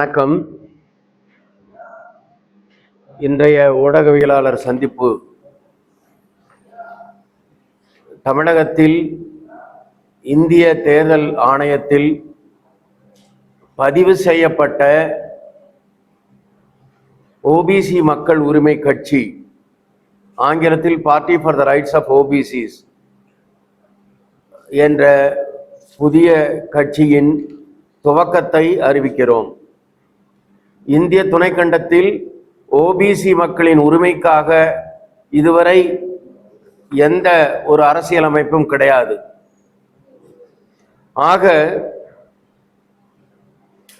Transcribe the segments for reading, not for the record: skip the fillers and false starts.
வணக்கம். இன்றைய ஊடகவியலாளர் சந்திப்பு தமிழகத்தில் இந்திய தேர்தல் ஆணையத்தில் பதிவு செய்யப்பட்ட ஓபிசி மக்கள் உரிமை கட்சி, ஆங்கிலத்தில் party for the rights of OBCs என்ற புதிய கட்சியின் துவக்கத்தை அறிவிக்கிறோம். இந்திய துணைக்கண்டத்தில் ஓபிசி மக்களின் உரிமைக்காக இதுவரை எந்த ஒரு அரசியலமைப்பும் கிடையாது. ஆக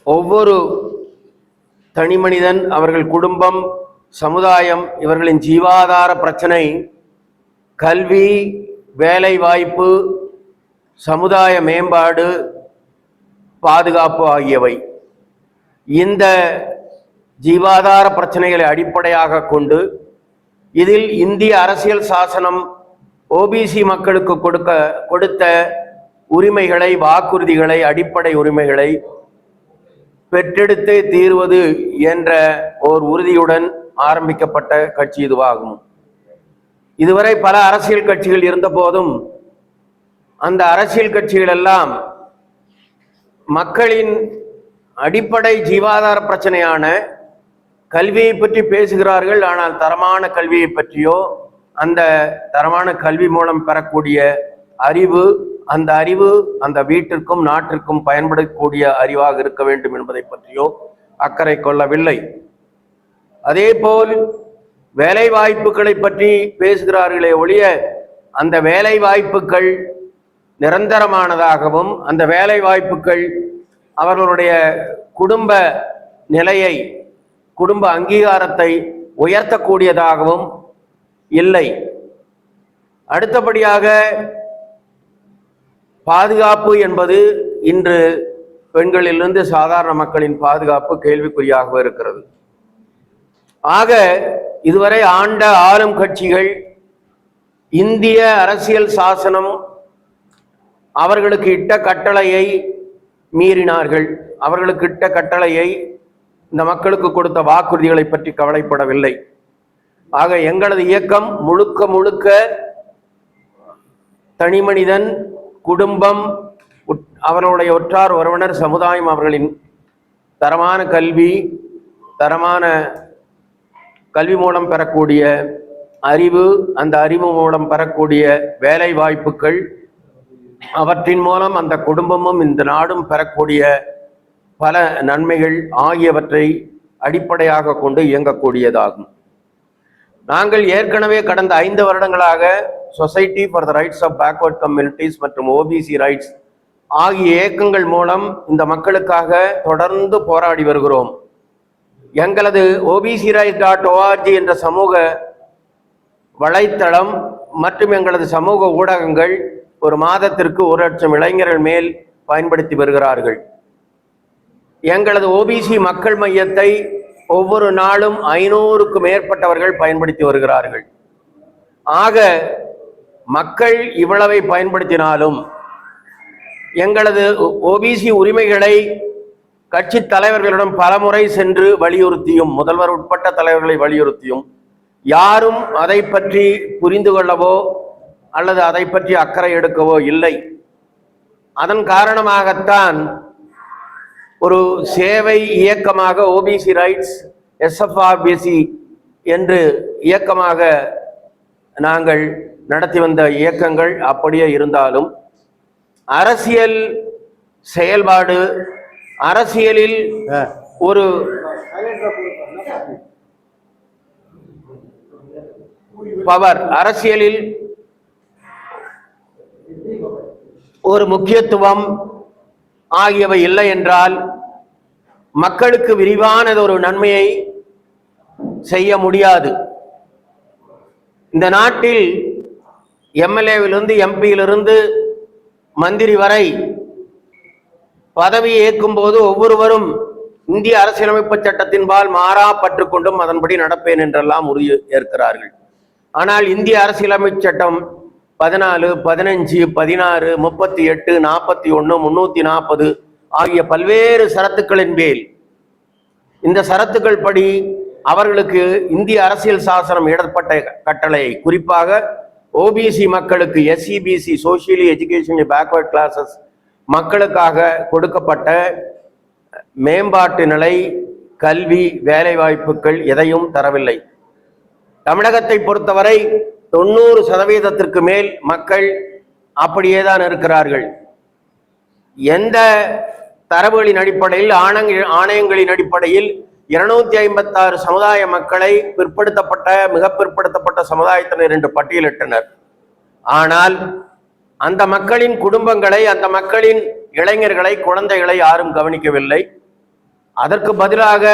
ஒவ்வொரு தனிமனிதன், அவர்கள் குடும்பம், சமுதாயம், இவர்களின் ஜீவாதார பிரச்சனை கல்வி, வேலை வாய்ப்பு, சமுதாய மேம்பாடு, பாதுகாப்பு ஆகியவை. இந்த ஜீவாதார பிரச்சனைகளை அடிப்படையாக கொண்டு இதில் இந்திய அரசியல் சாசனம் ஓபிசி மக்களுக்கு கொடுத்த உரிமைகளை, வாக்குறுதிகளை, அடிப்படை உரிமைகளை பெற்றெடுத்தே தீர்வது என்ற ஓர் உறுதியுடன் ஆரம்பிக்கப்பட்ட கட்சி இதுவாகும். இதுவரை பல அரசியல் கட்சிகள் இருந்த போதும் அந்த அரசியல் கட்சிகள் எல்லாம் மக்களின் அடிப்படை ஜீவாதார பிரச்சனையான கல்வியை பற்றி பேசுகிறார்கள். ஆனால் தரமான கல்வியை பற்றியோ, அந்த தரமான கல்வி மூலம் பெறக்கூடிய அறிவு, அந்த அறிவு அந்த வீட்டிற்கும் நாட்டிற்கும் பயன்படக்கூடிய அறிவாக இருக்க வேண்டும் என்பதை பற்றியோ அக்கறை கொள்ளவில்லை. அதே போல் வேலை வாய்ப்புகளை பற்றி பேசுகிறார்களே ஒழிய, அந்த வேலை வாய்ப்புகள் நிரந்தரமானதாகவும், அந்த வேலை வாய்ப்புகள் அவர்களுடைய குடும்ப நிலையை, குடும்ப அங்கீகாரத்தை உயர்த்தக்கூடியதாகவும் இல்லை. அடுத்தபடியாக பாதுகாப்பு என்பது இன்று பெண்களிலிருந்து சாதாரண மக்களின் பாதுகாப்பு கேள்விக்குறியாக இருக்கிறது. ஆக இதுவரை ஆண்ட ஆளும் கட்சிகள் இந்திய அரசியல் சாசனம் அவர்களுக்கு இட்ட கட்டளையை மீறினார்கள். அவர்களுக்கு இட்ட கட்டளையை, இந்த மக்களுக்கு கொடுத்த வாக்குறுதிகளை பற்றி கவலைப்படவில்லை. ஆக எங்களது இயக்கம் முழுக்க முழுக்க தனிமனிதன், குடும்பம், அவர்களுடைய உற்றார் உறவினர், சமுதாயம், அவர்களின் தரமான கல்வி, தரமான கல்வி மூலம் பெறக்கூடிய அறிவு, அந்த அறிவு மூலம் பெறக்கூடிய வேலை வாய்ப்புகள், அவற்றின் மூலம் அந்த குடும்பமும் இந்த நாடும் பெறக்கூடிய பல நன்மைகள் ஆகியவற்றை அடிப்படையாக கொண்டு இயங்கக்கூடியதாகும். நாங்கள் ஏற்கனவே கடந்த 5 வருடங்களாக society for the rights of backward communities மற்றும் ஓபிசி ரைட்ஸ் ஆகிய இயக்கங்கள் மூலம் இந்த மக்களுக்காக தொடர்ந்து போராடி வருகிறோம். எங்களது obcrights.org என்ற சமூக வலைத்தளம் மற்றும் எங்களது சமூக ஊடகங்கள் ஒரு மாதத்திற்கு 1 லட்சம் இளைஞர்கள் மேல் பயன்படுத்தி வருகிறார்கள். எங்களது ஓபிசி மக்கள் மையத்தை ஒவ்வொரு நாளும் 500க்கும் மேற்பட்டவர்கள் பயன்படுத்தி வருகிறார்கள். ஆக மக்கள் இவ்வளவை பயன்படுத்தினாலும் எங்களது ஓபிசி உரிமைகளை கட்சி தலைவர்களிடம் பலமுறை சென்று வலியுறுத்தியும், முதல்வர் உட்பட்ட தலைவர்களை வலியுறுத்தியும், யாரும் அதை பற்றி புரிந்து கொள்ளவோ அல்லது அதை பற்றி அக்கறை எடுக்கவோ இல்லை. அதன் காரணமாகத்தான் ஒரு சேவை இயக்கமாக ஓபிசி ரைட்ஸ் SFRBC என்று இயக்கமாக நாங்கள் நடத்தி வந்த இயக்கங்கள் அப்படியே இருந்தாலும், அரசியல் செயல்பாடு, அரசியலில் ஒரு பவர், அரசியலில் ஒரு முக்கியத்துவம் ஆகியவை இல்லை என்றால் மக்களுக்கு விரிவானது ஒரு நன்மையை செய்ய முடியாது. இந்த நாட்டில் எம்எல்ஏவிலிருந்து, எம்பியிலிருந்து, மந்திரி வரை பதவி ஏற்கும் போது ஒவ்வொருவரும் இந்திய அரசியலமைப்பு சட்டத்தின்பால் மாறா பற்று கொண்டும் அதன்படி நடப்பேன் என்றெல்லாம் உறுதி ஏற்கிறார்கள். ஆனால் இந்திய அரசியலமைப்பு சட்டம் 14, 15, 16, 38, 41, 340 ஆகிய பல்வேறு சரத்துக்களின் மேல் இந்த சரத்துக்கள் படி அவர்களுக்கு இந்திய அரசியல் சாசனம் இடப்பட்ட கட்டளையை, குறிப்பாக ஓபிசி மக்களுக்கு, SCBC socially education backward classes மக்களுக்காக கொடுக்கப்பட்ட மேம்பாட்டு நிலை, கல்வி, வேலை வாய்ப்புகள் எதையும் தரவில்லை. தமிழகத்தை பொறுத்தவரை 90% மேல் மக்கள் அப்படியேதான் இருக்கிறார்கள். எந்த தரவுகளின் அடிப்படையில், ஆணையங்களின் அடிப்படையில் 256 சமுதாய மக்களை பிற்படுத்தப்பட்ட, மிக பிற்படுத்தப்பட்ட சமுதாயத்தினர் என்று பட்டியலிட்டனர். ஆனால் அந்த மக்களின் குடும்பங்களை, அந்த மக்களின் இளைஞர்களை, குழந்தைகளை யாரும் கவனிக்கவில்லை. அதற்கு பதிலாக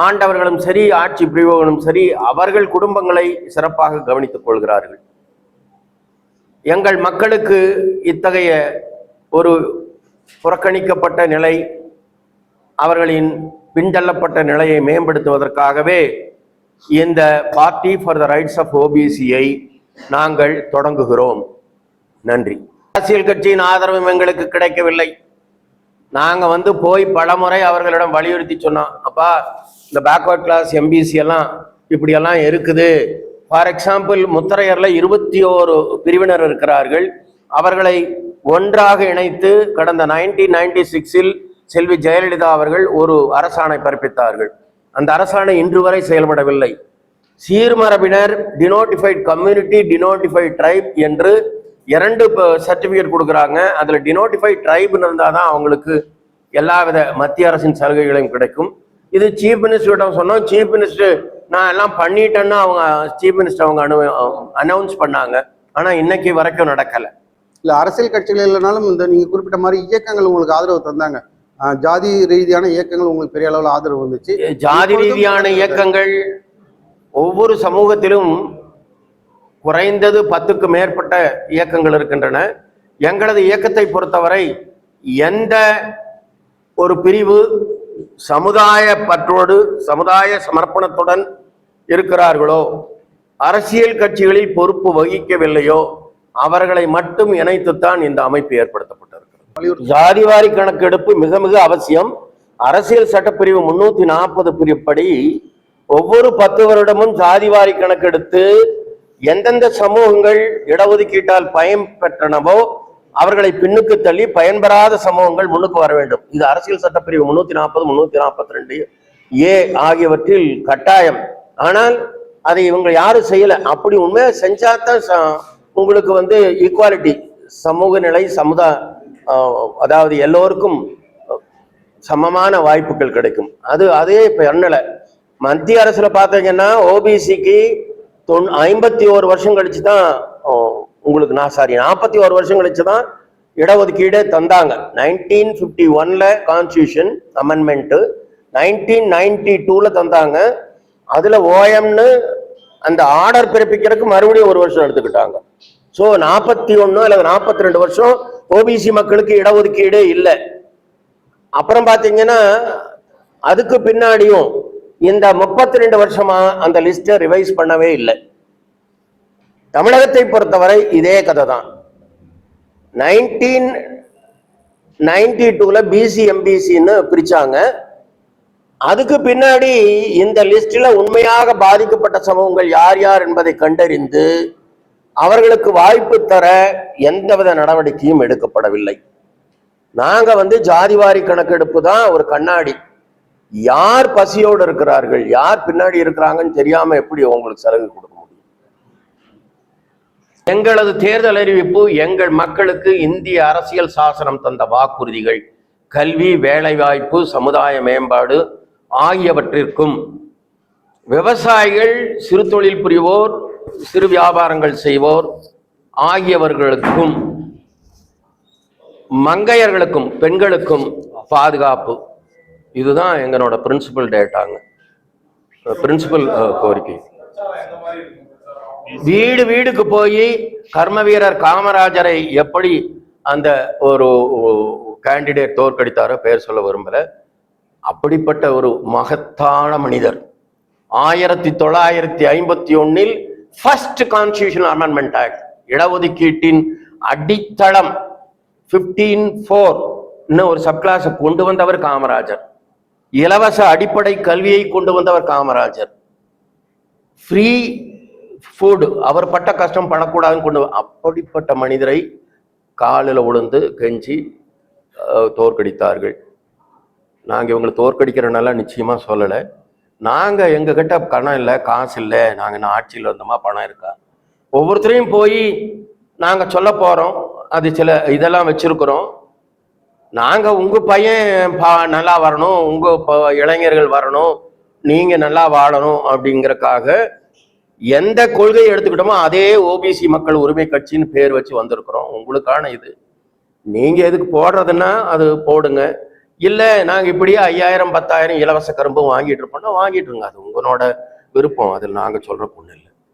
ஆண்டவர்களும் சரி, ஆட்சி பிரிவுகளும் சரி, அவர்கள் குடும்பங்களை சிறப்பாக கவனித்துக் கொள்கிறார்கள். எங்கள் மக்களுக்கு இத்தகைய ஒரு புறக்கணிக்கப்பட்ட நிலை, அவர்களின் பின்தள்ளப்பட்ட நிலையை மேம்படுத்துவதற்காகவே இந்த party for the rights of ஓபிசியை நாங்கள் தொடங்குகிறோம். நன்றி. அரசியல் கட்சியின் ஆதரவும் எங்களுக்கு கிடைக்கவில்லை. நாங்க போய் பலமுறை அவர்களிடம் வலியுறுத்தி சொன்னோம், அப்பா இந்த பேக்வர்ட் கிளாஸ் எம்பிசி எல்லாம் இப்படியெல்லாம் இருக்குது. ஃபார் எக்ஸாம்பிள், முத்தரையர்ல 21 பிரிவினர் இருக்கிறார்கள். அவர்களை ஒன்றாக இணைத்து கடந்த 1996 செல்வி ஜெயலலிதா அவர்கள் ஒரு அரசாணை பிறப்பித்தார்கள். அந்த அரசாணை இன்று வரை செயல்படவில்லை. சீர்மரபினர், டினோட்டிஃபைட் கம்யூனிட்டி, டினோட்டிஃபைட் ட்ரைப் என்று 2 சர்டிபிகேட் கொடுக்குறாங்க. அதுல டினோட்டிஃபைட் ட்ரைப்னு இருந்தால் தான் அவங்களுக்கு எல்லாவித மத்திய அரசின் சலுகைகளையும் கிடைக்கும். இது சீஃப் மினிஸ்டரிடம் சொன்னோம். சீஃப் மினிஸ்டர் நான் எல்லாம் பண்ணிட்டேன்னு அவங்க சீஃப் மினிஸ்டர் அவங்க அனௌன்ஸ் பண்ணாங்க. ஆனா இன்னைக்கு வரைக்கும் நடக்கல. இல்ல, அரசியல் கட்சிகள் இல்லைனாலும் இந்த நீங்க குறிப்பிட்ட மாதிரி இயக்கங்கள் உங்களுக்கு ஆதரவு தந்தாங்க. ஜாதி ரீதியான இயக்கங்கள் உங்களுக்கு பெரிய அளவில் ஆதரவு வந்துச்சு. ஜாதி ரீதியான இயக்கங்கள் ஒவ்வொரு சமூகத்திலும் குறைந்தது 10க்கு மேற்பட்ட இயக்கங்கள் இருக்கின்றன. எங்களது இயக்கத்தை பொறுத்தவரை எந்த ஒரு பிரிவு சமுதாய பற்றோடு, சமுதாய சமர்ப்பணத்துடன் இருக்கிறார்களோ, அரசியல் கட்சிகளில் பொறுப்பு வகிக்கவில்லையோ, அவர்களை மட்டும் இணைத்துத்தான் இந்த அமைப்பு ஏற்படுத்தப்பட்டிருக்கிறது. ஜாதிவாரி கணக்கெடுப்பு மிக மிக அவசியம். அரசியல் சட்டப்பிரிவு 340 பிரிவுப்படி ஒவ்வொரு 10 வருடமும் ஜாதிவாரி கணக்கெடுத்து எந்தெந்த சமூகங்கள் இடஒதுக்கீட்டால் பயன் பெற்றனவோ அவர்களை பின்னுக்கு தள்ளி பயன்பெறாத சமூகங்கள் முன்னுக்கு வர வேண்டும். இது அரசியல் சட்டப்பிரிவு 340, 342 ஏ ஆகியவற்றில் கட்டாயம். ஆனால் அதை இவங்க யாரும் செய்யல. அப்படி உண்மையா செஞ்சாதான் உங்களுக்கு ஈக்குவாலிட்டி, சமூக நிலை, அதாவது எல்லோருக்கும் சமமான வாய்ப்புகள் கிடைக்கும். அதே இப்ப எண்ணல. மத்திய அரசுல பாத்தீங்கன்னா ஓபிசிக்கு 51 வருஷம் கழிச்சு தான் உங்களுக்கு 41 வருஷம் கழிச்சு தான் இடஒதுக்கீடே தந்தாங்க. 1951ல கான்ஸ்டியூஷன் அமெண்ட்மெண்ட், 1992ல தந்தாங்க. அதுல ஓஎம்னு அந்த ஆர்டர் பிறப்பிக்கிறதுக்கு மறுபடியும் 1 வருஷம் எடுத்துக்கிட்டாங்க. ஸோ 41 அல்லது 42 வருஷம் ஓபிசி மக்களுக்கு இடஒதுக்கீடே இல்லை. அப்புறம் பாத்தீங்கன்னா அதுக்கு பின்னாடியும் இந்த 32 வருஷமா அந்த லிஸ்ட ரிவைஸ் பண்ணவே இல்லை. தமிழகத்தை பொறுத்தவரை இதே கதை தான். 1992ல பிசி எம்பிசின்னு பிரிச்சாங்க. அதுக்கு பின்னாடி இந்த லிஸ்ட்ல உண்மையாக பாதிக்கப்பட்ட சமூகங்கள் யார் யார் என்பதை கண்டறிந்து அவர்களுக்கு வாய்ப்பு தர எந்தவித நடவடிக்கையும் எடுக்கப்படவில்லை. நாங்க ஜாதிவாரி கணக்கெடுப்பு தான் ஒரு கண்ணாடி. யார் பசியோடு இருக்கிறார்கள், யார் பின்னாடி இருக்கிறாங்கன்னு தெரியாம எப்படி உங்களுக்கு சலுகை கொடுக்க முடியும்? எங்களது தேர்தல் அறிவிப்பு எங்கள் மக்களுக்கு இந்திய அரசியல் சாசனம் தந்த வாக்குறுதிகள், கல்வி, வேலைவாய்ப்பு, சமுதாய மேம்பாடு ஆகியவற்றிற்கும், விவசாயிகள், சிறு தொழில் புரிவோர், சிறு வியாபாரங்கள் செய்வோர் ஆகியவர்களுக்கும், மங்கையர்களுக்கும், பெண்களுக்கும் பாதுகாப்பு. இதுதான் எங்களோட பிரின்சிபல் டேட்டாங்க, பிரின்சிபல் கோரிக்கை. வீடு வீடுக்கு போய் கர்ம வீரர் காமராஜரை எப்படி அந்த ஒரு கேண்டிடேட் தோற்கடித்தாரோ, பெயர் சொல்ல விரும்பல, அப்படிப்பட்ட ஒரு மகத்தான மனிதர் 1951 ஃபர்ஸ்ட் கான்ஸ்டியூஷனல் அமெண்ட்மெண்ட் ஆக்ட், இடஒதுக்கீட்டின் அடித்தளம் 15(4) ஒரு சப் கிளாஸ் கொண்டு வந்தவர் காமராஜர். இலவச அடிப்படை கல்வியை கொண்டு வந்தவர் காமராஜர். ஃப்ரீ ஃபுட், அவர் பட்ட கஷ்டம் படக்கூடாதுன்னு கொண்டு அப்படிப்பட்ட மனிதரை காலில் உளுந்து கெஞ்சி தோற்கடித்தார்கள். நாங்கள் இவங்களை தோற்கடிக்கிறனால நிச்சயமா சொல்லலை. நாங்கள் எங்ககிட்ட பணம் இல்லை, காசு இல்லை, நாங்கள் என்ன ஆட்சியில் வந்தோமா, பணம் இருக்கா, ஒவ்வொருத்தரையும் போய் நாங்கள் சொல்ல போகிறோம். அது சில இதெல்லாம் வச்சிருக்கிறோம். நாங்கள் உங்கள் பையன் நல்லா வரணும், உங்கள் இளைஞர்கள் வரணும், நீங்கள் நல்லா வாழணும் அப்படிங்கிறக்காக எந்த கொள்கையை எடுத்துக்கிட்டோமோ அதே ஓபிசி மக்கள் உரிமை கட்சின்னு பேர் வச்சு வந்திருக்கிறோம். உங்களுக்கான இது. நீங்க எதுக்கு போடுறதுன்னா அது போடுங்க. இல்ல நாங்க இப்படியே 5000 10,000 இலவச கரும்பும் வாங்கிட்டு இருப்போம்னா வாங்கிட்டு இருங்க. அது உங்களோட விருப்பம். அதில் நாங்க சொல்ற பொண்ணு இல்லை.